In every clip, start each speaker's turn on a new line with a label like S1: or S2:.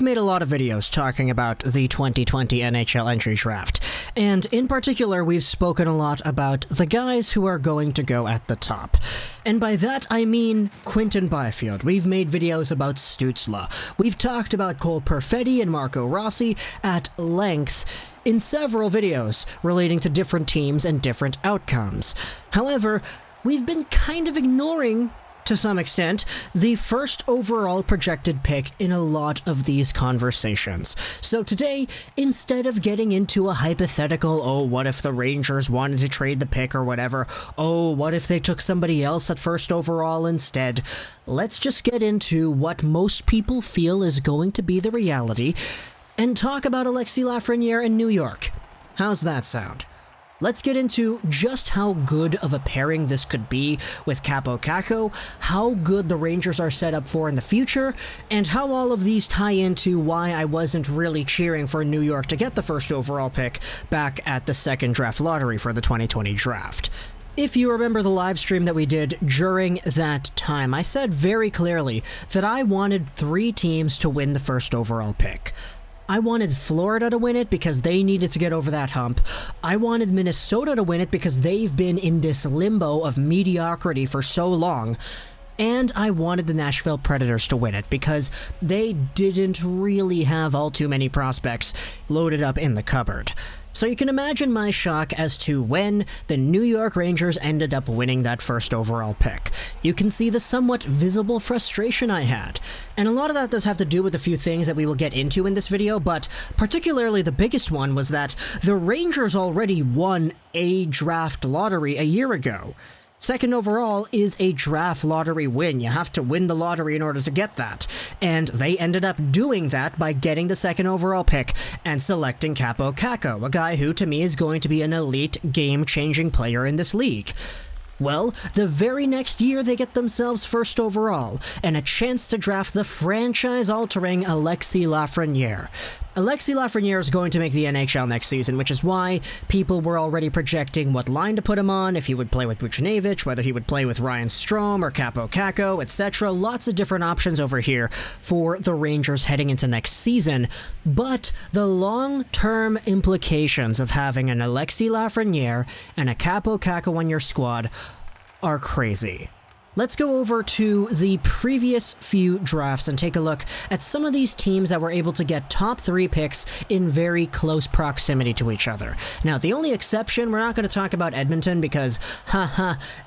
S1: made a lot of videos talking about the 2020 NHL Entry Draft, and in particular, we've spoken a lot about the guys who are going to go at the top. And by that, I mean Quinton Byfield. We've made videos about Stützle. We've talked about Cole Perfetti and Marco Rossi at length in several videos relating to different teams and different outcomes. However, we've been kind of ignoring, to some extent, the first overall projected pick in a lot of these conversations. So today, instead of getting into a hypothetical, oh, what if the Rangers wanted to trade the pick or whatever, oh, what if they took somebody else at first overall instead, let's just get into what most people feel is going to be the reality and talk about Alexis Lafreniere in New York. How's that sound? Let's get into just how good of a pairing this could be with Kaapo Kakko, how good the Rangers are set up for in the future, and how all of these tie into why I wasn't really cheering for New York to get the first overall pick back at the second draft lottery for the 2020 draft. If you remember the live stream that we did during that time, I said very clearly that I wanted 3 teams to win the first overall pick. I wanted Florida to win it because they needed to get over that hump. I wanted Minnesota to win it because they've been in this limbo of mediocrity for so long. And I wanted the Nashville Predators to win it because they didn't really have all too many prospects loaded up in the cupboard. So you can imagine my shock as to when the New York Rangers ended up winning that first overall pick. You can see the somewhat visible frustration I had. And a lot of that does have to do with a few things that we will get into in this video, but particularly the biggest one was that the Rangers already won a draft lottery a year ago. Second overall is a draft lottery win. You have to win the lottery in order to get that. And they ended up doing that by getting the second overall pick and selecting Kaapo Kakko, a guy who to me is going to be an elite game-changing player in this league. Well, the very next year they get themselves first overall, and a chance to draft the franchise-altering Alexis Lafreniere. Alexis Lafreniere is going to make the NHL next season, which is why people were already projecting what line to put him on, if he would play with Buchnevich, whether he would play with Ryan Strome or Kaapo Kakko, etc. Lots of different options over here for the Rangers heading into next season. But the long-term implications of having an Alexis Lafreniere and a Kaapo Kakko on your squad are crazy. Let's go over to the previous few drafts and take a look at some of these teams that were able to get top 3 picks in very close proximity to each other. Now, the only exception, we're not going to talk about Edmonton because,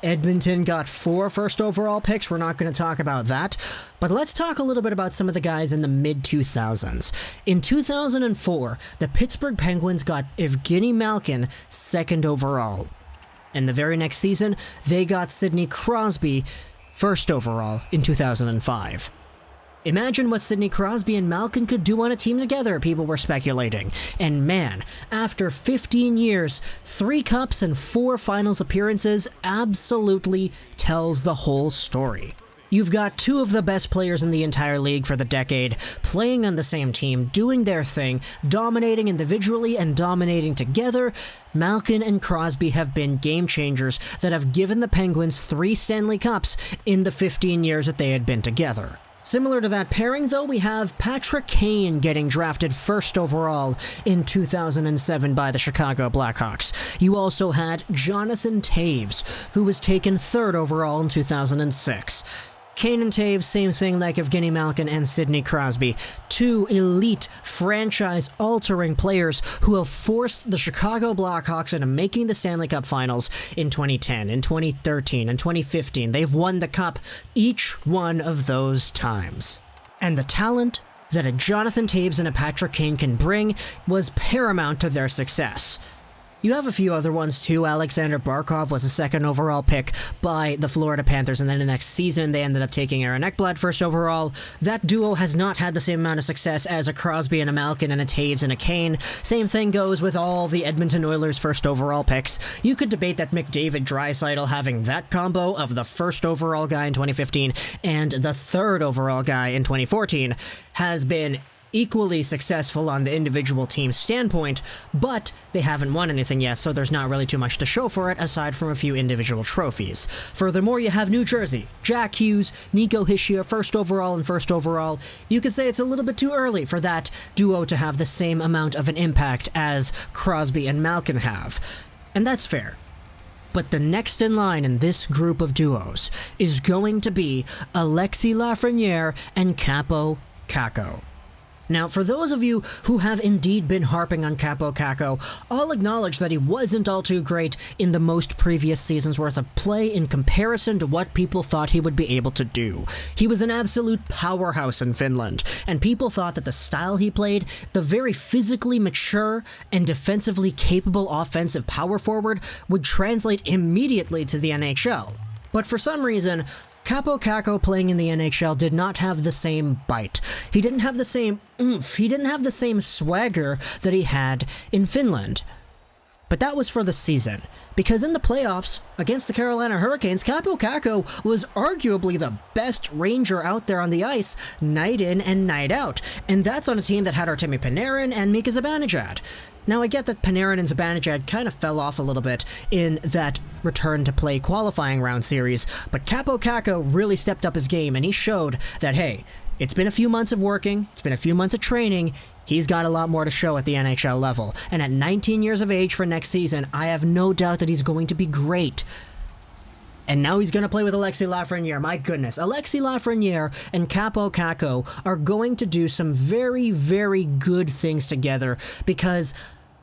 S1: Edmonton got 4 first overall picks. We're not going to talk about that. But let's talk a little bit about some of the guys in the mid-2000s. In 2004, the Pittsburgh Penguins got Evgeny Malkin second overall. And the very next season, they got Sidney Crosby first overall in 2005. Imagine what Sidney Crosby and Malkin could do on a team together, people were speculating. And man, after 15 years, 3 cups and 4 finals appearances absolutely tells the whole story. You've got 2 of the best players in the entire league for the decade, playing on the same team, doing their thing, dominating individually and dominating together. Malkin and Crosby have been game changers that have given the Penguins 3 Stanley Cups in the 15 years that they had been together. Similar to that pairing, though, we have Patrick Kane getting drafted first overall in 2007 by the Chicago Blackhawks. You also had Jonathan Toews, who was taken third overall in 2006. Kane and Toews, same thing like Evgeny Malkin and Sidney Crosby. 2 elite, franchise-altering players who have forced the Chicago Blackhawks into making the Stanley Cup Finals in 2010, in 2013, and 2015. They've won the Cup each one of those times. And the talent that a Jonathan Toews and a Patrick Kane can bring was paramount to their success. You have a few other ones too. Alexander Barkov was a second overall pick by the Florida Panthers, and then the next season they ended up taking Aaron Ekblad first overall. That duo has not had the same amount of success as a Crosby and a Malkin and a Toews and a Kane. Same thing goes with all the Edmonton Oilers first overall picks. You could debate that McDavid-Draisaitl having that combo of the first overall guy in 2015 and the third overall guy in 2014 has been equally successful on the individual team standpoint, but they haven't won anything yet, so there's not really too much to show for it aside from a few individual trophies. Furthermore, you have New Jersey, Jack Hughes, Nico Hischier, first overall and first overall. You could say it's a little bit too early for that duo to have the same amount of an impact as Crosby and Malkin have, and that's fair. But the next in line in this group of duos is going to be Alexis Lafreniere and Kaapo Kakko. Now, for those of you who have indeed been harping on Kaapo Kakko, I'll acknowledge that he wasn't all too great in the most previous seasons worth of play in comparison to what people thought he would be able to do. He was an absolute powerhouse in Finland, and people thought that the style he played, the very physically mature and defensively capable offensive power forward, would translate immediately to the NHL. But for some reason, Kaapo Kakko playing in the NHL did not have the same bite. He didn't have the same oomph. He didn't have the same swagger that he had in Finland. But that was for the season, because in the playoffs against the Carolina Hurricanes, Kaapo Kakko was arguably the best Ranger out there on the ice, night in and night out, and that's on a team that had Artemi Panarin and Mika Zibanejad. Now, I get that Panarin and Zibanejad kind of fell off a little bit in that return-to-play qualifying round series, but Kaapo Kakko really stepped up his game, and he showed that, hey, it's been a few months of working, it's been a few months of training, he's got a lot more to show at the NHL level, and at 19 years of age for next season, I have no doubt that he's going to be great. And now he's going to play with Alexis Lafreniere. My goodness, Alexis Lafreniere and Kaapo Kakko are going to do some very, very good things together, because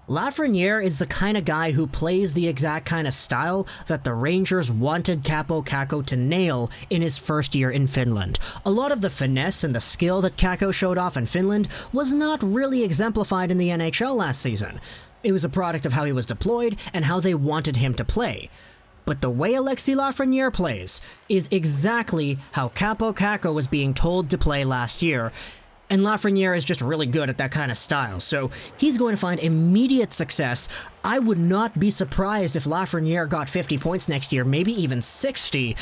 S1: Lafreniere is the kind of guy who plays the exact kind of style that the Rangers wanted Kaapo Kakko to nail in his first year in Finland. A lot of the finesse and the skill that Kakko showed off in Finland was not really exemplified in the NHL last season. It was a product of how he was deployed and how they wanted him to play. But the way Alexis Lafreniere plays is exactly how Kaapo Kakko was being told to play last year, and Lafreniere is just really good at that kind of style, so he's going to find immediate success. I would not be surprised if Lafreniere got 50 points next year, maybe even 60.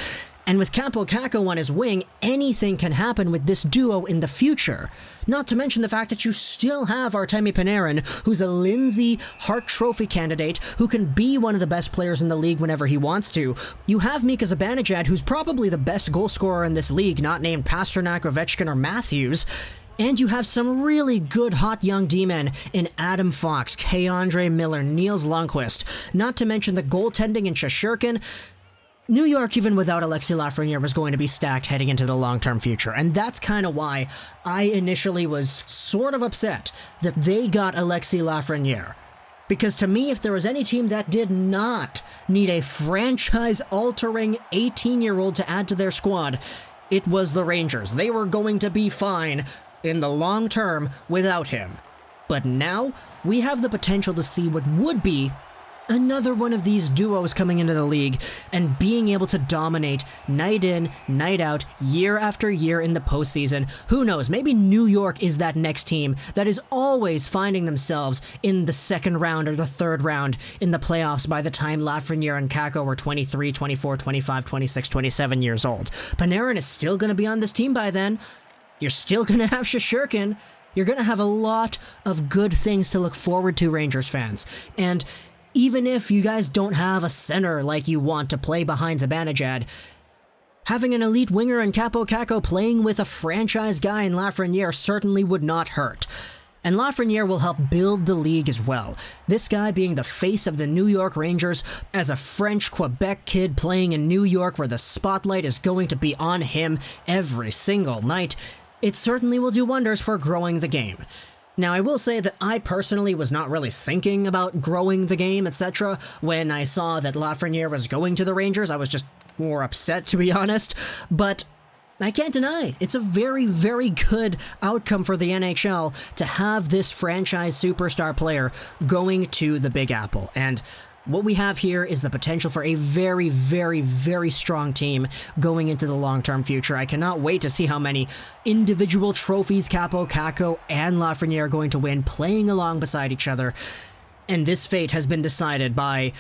S1: And with Kaapo Kakko on his wing, anything can happen with this duo in the future. Not to mention the fact that you still have Artemi Panarin, who's a Lindsay Hart Trophy candidate, who can be one of the best players in the league whenever he wants to. You have Mika Zibanejad, who's probably the best goal scorer in this league, not named Pasternak, Ovechkin, or Matthews. And you have some really good hot young D-men in Adam Fox, K'Andre Miller, Niels Lundqvist, not to mention the goaltending in Shesterkin. New York, even without Alexis Lafreniere, was going to be stacked heading into the long-term future, and that's kind of why I initially was sort of upset that they got Alexis Lafreniere. Because to me, if there was any team that did not need a franchise-altering 18-year-old to add to their squad, it was the Rangers. They were going to be fine in the long term without him. But now, we have the potential to see what would be another one of these duos coming into the league and being able to dominate night in, night out, year after year in the postseason. Who knows, maybe New York is that next team that is always finding themselves in the second round or the third round in the playoffs by the time Lafreniere and Kakko were 23, 24, 25, 26, 27 years old. Panarin is still going to be on this team by then. You're still going to have Shesterkin. You're going to have a lot of good things to look forward to, Rangers fans. And even if you guys don't have a center like you want to play behind Zibanejad, having an elite winger in Kaapo Kakko playing with a franchise guy in Lafreniere certainly would not hurt. And Lafreniere will help build the league as well. This guy being the face of the New York Rangers, as a French Quebec kid playing in New York where the spotlight is going to be on him every single night, it certainly will do wonders for growing the game. Now, I will say that I personally was not really thinking about growing the game, etc. When I saw that Lafreniere was going to the Rangers. I was just more upset, to be honest. But I can't deny, it's a very, very good outcome for the NHL to have this franchise superstar player going to the Big Apple. And what we have here is the potential for a very, very, very strong team going into the long-term future. I cannot wait to see how many individual trophies Kaapo Kakko and Lafreniere are going to win, playing along beside each other. And this fate has been decided by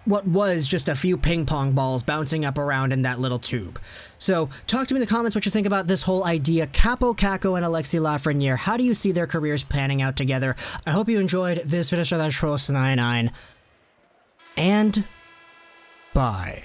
S1: what was just a few ping pong balls bouncing up around in that little tube. So talk to me in the comments what you think about this whole idea. Kaapo Kakko and Alexis Lafreniere, how do you see their careers panning out together? I hope you enjoyed this video. And bye.